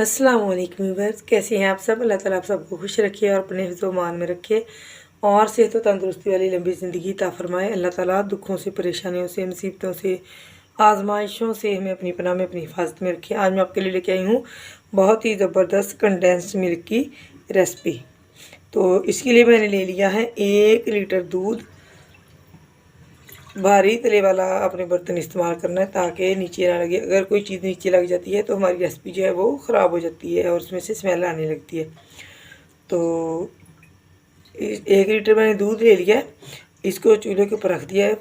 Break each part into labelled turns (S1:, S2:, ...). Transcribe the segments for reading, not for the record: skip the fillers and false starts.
S1: अस्सलाम वालेकुम व्यूअर्स, कैसे हैं आप सब। अल्लाह ताला आप सबको खुश रखे और अपने हिफ्ज़-ओ-मान में रखे और सेहत व तंदुरुस्ती वाली लंबी ज़िंदगी अता फ़रमाए। अल्लाह ताला दुखों से, परेशानियों से, मुसीबतों से, आजमाइशों से हमें अपनी पनाह में, अपनी हिफाजत में रखे। आज मैं आपके लिए लेके आई हूँ बहुत ही ज़बरदस्त कंडेंस्ड मिल्क की रेसिपी। तो इसके लिए मैंने ले लिया है 1 लीटर दूध। भारी तले वाला अपने बर्तन इस्तेमाल करना है ताकि नीचे ना लगे। अगर कोई चीज़ नीचे लग जाती है तो हमारी रेसिपी जो है वो ख़राब हो जाती है और उसमें से स्मेल आने लगती है। तो 1 लीटर मैंने दूध ले लिया है, इसको चूल्हे के ऊपर रख दिया है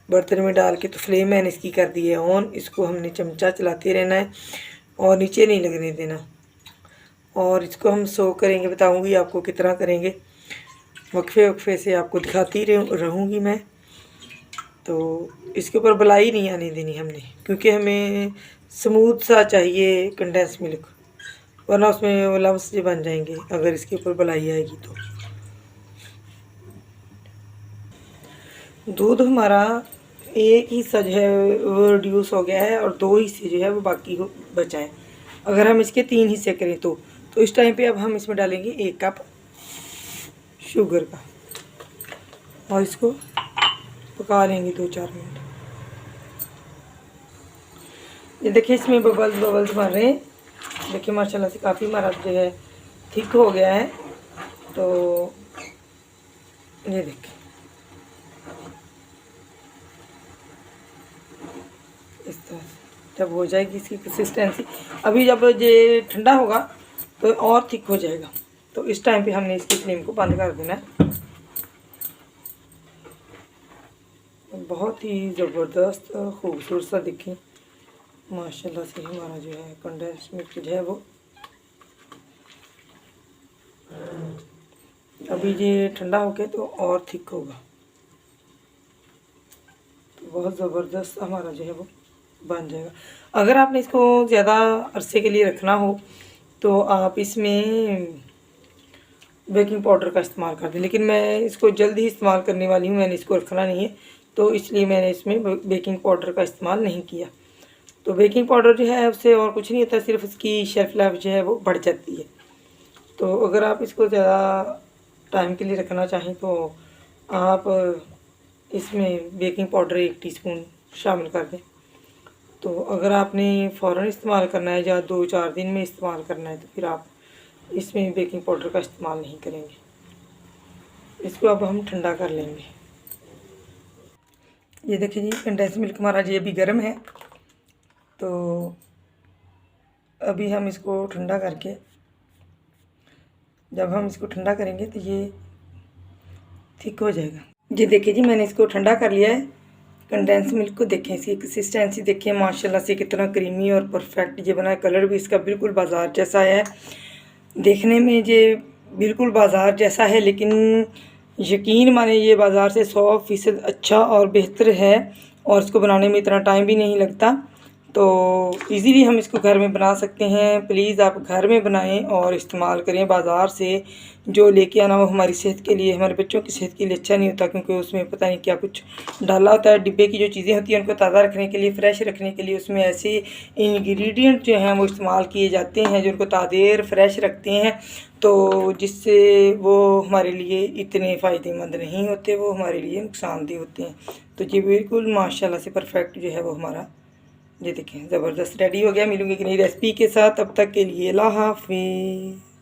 S1: बर्तन में डाल के। तो फ्लेम मैंने इसकी कर दी है ऑन। इसको हमने चमचा चलाते रहना है और नीचे नहीं लगने देना। और इसको हम सोक करेंगे, बताऊँगी आपको कितना करेंगे, वक्फे वक्फे से आपको दिखाती रहूँगी मैं। तो इसके ऊपर बलाई नहीं आने देनी हमने, क्योंकि हमें स्मूथ सा चाहिए कंडेंस मिल्क, वरना उसमें वो लम्स से बन जाएंगे अगर इसके ऊपर बलाई आएगी तो। दूध हमारा 1 हिस्सा जो है वो रिड्यूस हो गया है और 2 हिस्से जो है वो बाकी बचा है। अगर हम इसके 3 हिस्से करें तो इस टाइम पे अब हम इसमें डालेंगे 1 कप शुगर का और इसको पका लेंगे 2-4 मिनट। ये देखिए इसमें बबल्स बन रहे हैं। देखिए माशाल्लाह से काफ़ी हमारा जो है थिक हो गया है। तो ये देखिए इस तरह से जब हो जाएगी इसकी कंसिस्टेंसी, अभी जब ये ठंडा होगा तो और थिक हो जाएगा। तो इस टाइम पे हमने इसकी फ्लेम को बंद कर देना है। बहुत ही ज़बरदस्त खूबसूरत सा देखिए माशाल्लाह से हमारा जो है कंडेंस मिल्क जो है वो अभी ये ठंडा हो गया तो और थिक होगा। तो बहुत ज़बरदस्त हमारा जो है वो बन जाएगा। अगर आपने इसको ज़्यादा अरसे के लिए रखना हो तो आप इसमें बेकिंग पाउडर का इस्तेमाल कर दें, लेकिन मैं इसको जल्द ही इस्तेमाल करने वाली हूँ, मैंने इसको रखना नहीं है, तो इसलिए मैंने इसमें बेकिंग पाउडर का इस्तेमाल नहीं किया। तो बेकिंग पाउडर जो है उससे और कुछ नहीं होता, सिर्फ इसकी शेल्फ लाइफ जो है वो बढ़ जाती है। तो अगर आप इसको ज़्यादा टाइम के लिए रखना चाहें तो आप इसमें बेकिंग पाउडर 1 टीस्पून शामिल कर दें। तो अगर आपने फ़ौरन इस्तेमाल करना है या 2-4 दिन में इस्तेमाल करना है तो फिर आप इसमें बेकिंग पाउडर का इस्तेमाल नहीं करेंगे। इसको अब हम ठंडा कर लेंगे। ये देखिए जी कंडेंस मिल्क हमारा जी अभी गर्म है। तो अभी हम इसको ठंडा करके, जब हम इसको ठंडा करेंगे तो ये थिक हो जाएगा। ये देखिए जी मैंने इसको ठंडा कर लिया है। कंडेंस मिल्क को देखें, इसकी कंसिस्टेंसी देखिए माशाल्लाह से कितना क्रीमी और परफेक्ट ये बना है। कलर भी इसका बिल्कुल बाज़ार जैसा है, देखने में ये बिल्कुल बाज़ार जैसा है, लेकिन यकीन माने ये बाज़ार से 100% अच्छा और बेहतर है और इसको बनाने में इतना टाइम भी नहीं लगता। तो इजीली हम इसको घर में बना सकते हैं। प्लीज़ आप घर में बनाएं और इस्तेमाल करें। बाज़ार से जो लेके आना वो हमारी सेहत के लिए, हमारे बच्चों की सेहत के लिए अच्छा नहीं होता, क्योंकि उसमें पता नहीं क्या कुछ डाला होता है। डिब्बे की जो चीज़ें होती हैं उनको ताज़ा रखने के लिए, फ्रेश रखने के लिए उसमें ऐसे इंग्रेडिएंट जो हैं वो इस्तेमाल किए जाते हैं जो उनको ताज़ा फ्रेश रखते हैं, तो जिससे वो हमारे लिए इतने फ़ायदेमंद नहीं होते, वो हमारे लिए नुकसानदेह होते हैं। तो ये बिल्कुल माशाल्लाह से परफेक्ट जो है वो हमारा ये देखें ज़बरदस्त रेडी हो गया। मिलूंगी कि नई रेसिपी के साथ, तब तक के लिए अल्लाह हाफ़िज़।